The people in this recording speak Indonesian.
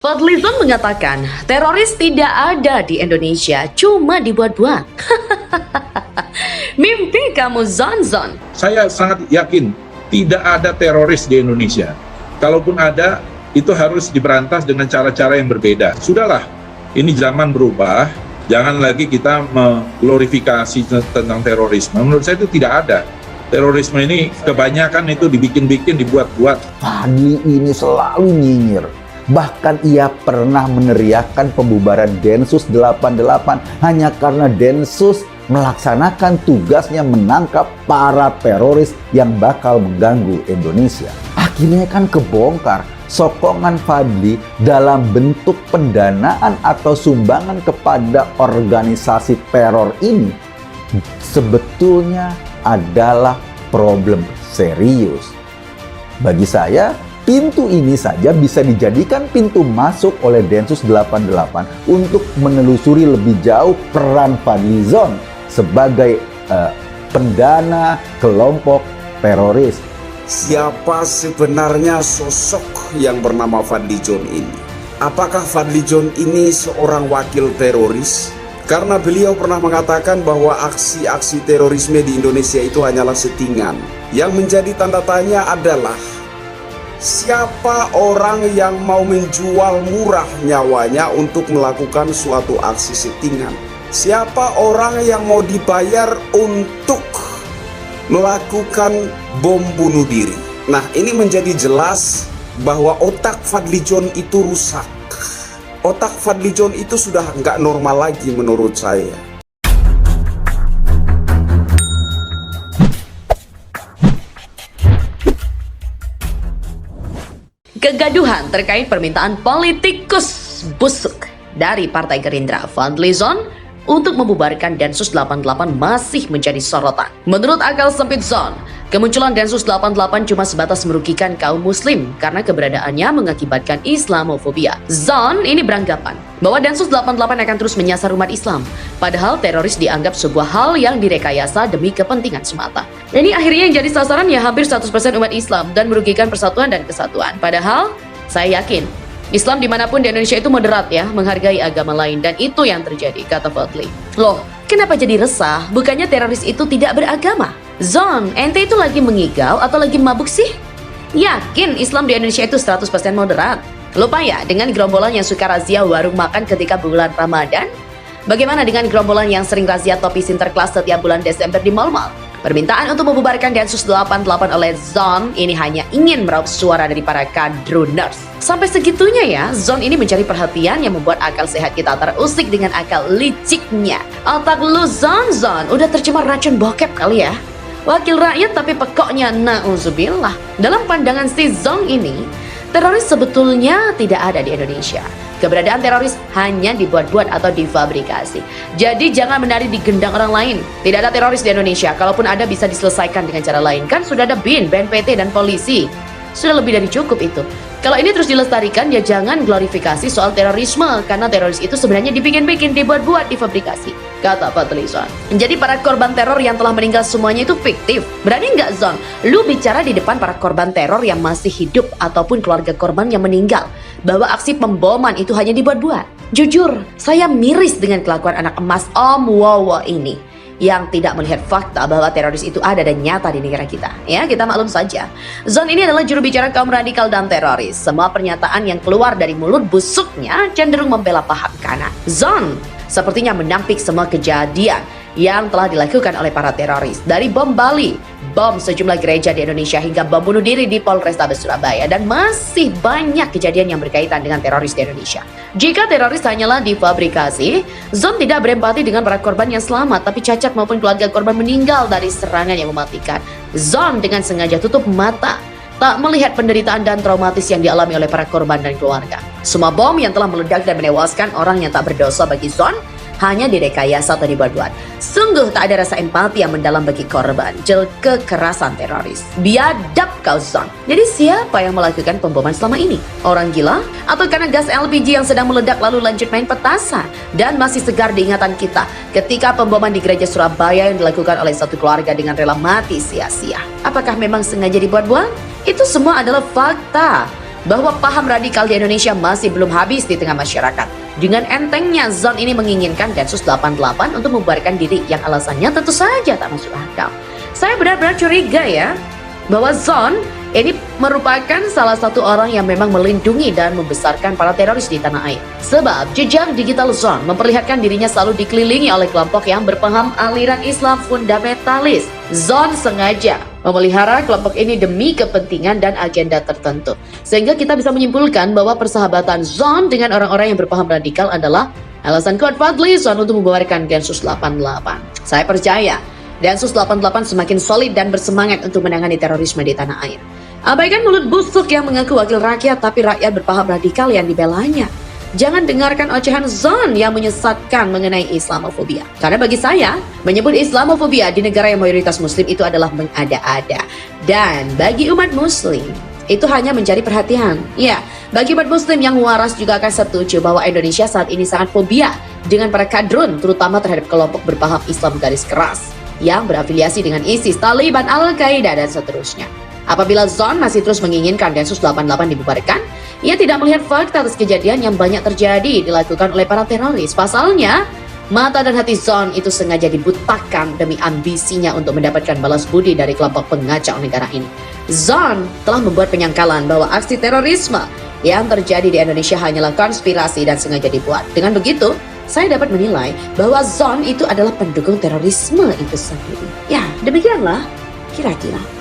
Fadlizon mengatakan, teroris tidak ada di Indonesia, cuma dibuat-buat. Mimpi kamu, Zon. Saya sangat yakin tidak ada teroris di Indonesia. Kalaupun ada, itu harus diberantas dengan cara-cara yang berbeda. Sudahlah, ini zaman berubah, jangan lagi kita mengglorifikasi tentang terorisme. Menurut saya itu tidak ada. Terorisme ini kebanyakan itu dibikin-bikin, dibuat-buat. Fadli ini selalu nyinyir. Bahkan ia pernah meneriakkan pembubaran Densus 88 hanya karena Densus melaksanakan tugasnya menangkap para teroris yang bakal mengganggu Indonesia. Akhirnya kan kebongkar sokongan Fadli dalam bentuk pendanaan atau sumbangan kepada organisasi teror ini sebetulnya adalah problem serius. Bagi saya, pintu ini saja bisa dijadikan pintu masuk oleh Densus 88 untuk menelusuri lebih jauh peran Fadlizon sebagai pendana kelompok teroris. Siapa sebenarnya sosok yang bernama Fadlizon ini? Apakah Fadlizon ini seorang wakil teroris? Karena beliau pernah mengatakan bahwa aksi-aksi terorisme di Indonesia itu hanyalah settingan. Yang menjadi tanda tanya adalah siapa orang yang mau menjual murah nyawanya untuk melakukan suatu aksi settingan? Siapa orang yang mau dibayar untuk melakukan bom bunuh diri? Nah, ini menjadi jelas bahwa otak Fadlizon itu rusak. Otak Fadlizon itu sudah nggak normal lagi menurut saya. Kegaduhan terkait permintaan politikus busuk dari Partai Gerindra Fadlizon untuk membubarkan Densus 88 masih menjadi sorotan. Menurut akal sempit Zon, kemunculan Densus 88 cuma sebatas merugikan kaum muslim karena keberadaannya mengakibatkan Islamofobia. Zon ini beranggapan bahwa Densus 88 akan terus menyasar umat Islam, padahal teroris dianggap sebuah hal yang direkayasa demi kepentingan semata. Ini akhirnya yang jadi sasaran ya hampir 100% umat Islam dan merugikan persatuan dan kesatuan. Padahal saya yakin Islam dimanapun di Indonesia itu moderat ya, menghargai agama lain, dan itu yang terjadi, kata Fadli. Loh, kenapa jadi resah? Bukannya teroris itu tidak beragama? Zon, ente itu lagi mengigau atau lagi mabuk sih? Yakin Islam di Indonesia itu 100% moderat? Lupa ya dengan gerombolan yang suka razia warung makan ketika bulan Ramadan? Bagaimana dengan gerombolan yang sering razia topi Sinterklas setiap bulan Desember di mal-mal? Permintaan untuk membubarkan Densus 88 oleh Zon ini hanya ingin meraup suara dari para kadruners. Sampai segitunya ya, Zon ini mencari perhatian yang membuat akal sehat kita terusik dengan akal liciknya. Otak lu Zon, udah tercemar racun bokep kali ya? Wakil rakyat tapi pekoknya na'udzubillah. Dalam pandangan si Zon ini, teroris sebetulnya tidak ada di Indonesia. Keberadaan teroris hanya dibuat-buat atau difabrikasi. Jadi jangan menari di gendang orang lain. Tidak ada teroris di Indonesia. Kalaupun ada bisa diselesaikan dengan cara lain. Kan sudah ada BIN, BNPT, dan polisi. Sudah lebih dari cukup itu. Kalau ini terus dilestarikan, ya jangan glorifikasi soal terorisme. Karena teroris itu sebenarnya dibikin-bikin, dibuat-buat, difabrikasi, kata Fadlizon. Jadi para korban teror yang telah meninggal semuanya itu fiktif. Berani nggak Zon? Lu bicara di depan para korban teror yang masih hidup ataupun keluarga korban yang meninggal bahwa aksi pemboman itu hanya dibuat-buat. Jujur, saya miris dengan kelakuan anak emas Om Wowo ini yang tidak melihat fakta bahwa teroris itu ada dan nyata di negara kita. Ya, kita maklum saja. Zon ini adalah juru bicara kaum radikal dan teroris. Semua pernyataan yang keluar dari mulut busuknya cenderung membela paham kanan. Zon sepertinya menampik semua kejadian yang telah dilakukan oleh para teroris. Dari bom Bali, bom sejumlah gereja di Indonesia, hingga bom bunuh diri di Polrestabes Surabaya, dan masih banyak kejadian yang berkaitan dengan teroris di Indonesia. Jika teroris hanyalah difabrikasi, Zon tidak berempati dengan para korban yang selamat, tapi cacat maupun keluarga korban meninggal dari serangan yang mematikan. Zon dengan sengaja tutup mata, tak melihat penderitaan dan traumatis yang dialami oleh para korban dan keluarga. Semua bom yang telah meledak dan menewaskan orang yang tak berdosa bagi Zon hanya direkayasa atau dibuat-buat. Sungguh tak ada rasa empati yang mendalam bagi korban kekerasan teroris. Biadab kau Zon. Jadi siapa yang melakukan pemboman selama ini? Orang gila? Atau karena gas LPG yang sedang meledak lalu lanjut main petasan? Dan masih segar diingatan kita ketika pemboman di gereja Surabaya yang dilakukan oleh satu keluarga dengan rela mati sia-sia. Apakah memang sengaja dibuat-buat? Itu semua adalah fakta. bahwa paham radikal di Indonesia masih belum habis di tengah masyarakat. Dengan entengnya Zon ini menginginkan Densus 88 untuk membubarkan diri yang alasannya tentu saja tak masuk akal. Saya benar-benar curiga ya, bahwa Zon ini merupakan salah satu orang yang memang melindungi dan membesarkan para teroris di tanah air. Sebab jejak digital Zon memperlihatkan dirinya selalu dikelilingi oleh kelompok yang berpaham aliran Islam fundamentalis. Zon sengaja memelihara kelompok ini demi kepentingan dan agenda tertentu. Sehingga kita bisa menyimpulkan bahwa persahabatan Zon dengan orang-orang yang berpaham radikal adalah alasan kuat Fadlizon untuk membubarkan Densus 88. Saya percaya Densus 88 semakin solid dan bersemangat untuk menangani terorisme di tanah air. Abaikan mulut busuk yang mengaku wakil rakyat tapi rakyat berpaham radikal yang dibelanya. Jangan dengarkan ocehan Zon yang menyesatkan mengenai Islamofobia. Karena bagi saya, menyebut Islamofobia di negara yang mayoritas muslim itu adalah mengada-ada. Dan bagi umat muslim, itu hanya mencari perhatian. Ya, bagi umat muslim yang waras juga akan setuju bahwa Indonesia saat ini sangat fobia dengan para kadrun, terutama terhadap kelompok berpaham Islam garis keras yang berafiliasi dengan ISIS, Taliban, Al-Qaeda, dan seterusnya. Apabila Zon masih terus menginginkan Densus 88 dibubarkan, ia tidak melihat fakta atas kejadian yang banyak terjadi dilakukan oleh para teroris. Pasalnya, mata dan hati Zon itu sengaja dibutakan demi ambisinya untuk mendapatkan balas budi dari kelompok pengacau negara ini. Zon telah membuat penyangkalan bahwa aksi terorisme yang terjadi di Indonesia hanyalah konspirasi dan sengaja dibuat. Dengan begitu, saya dapat menilai bahwa Zon itu adalah pendukung terorisme itu sendiri. Ya, demikianlah kira-kira.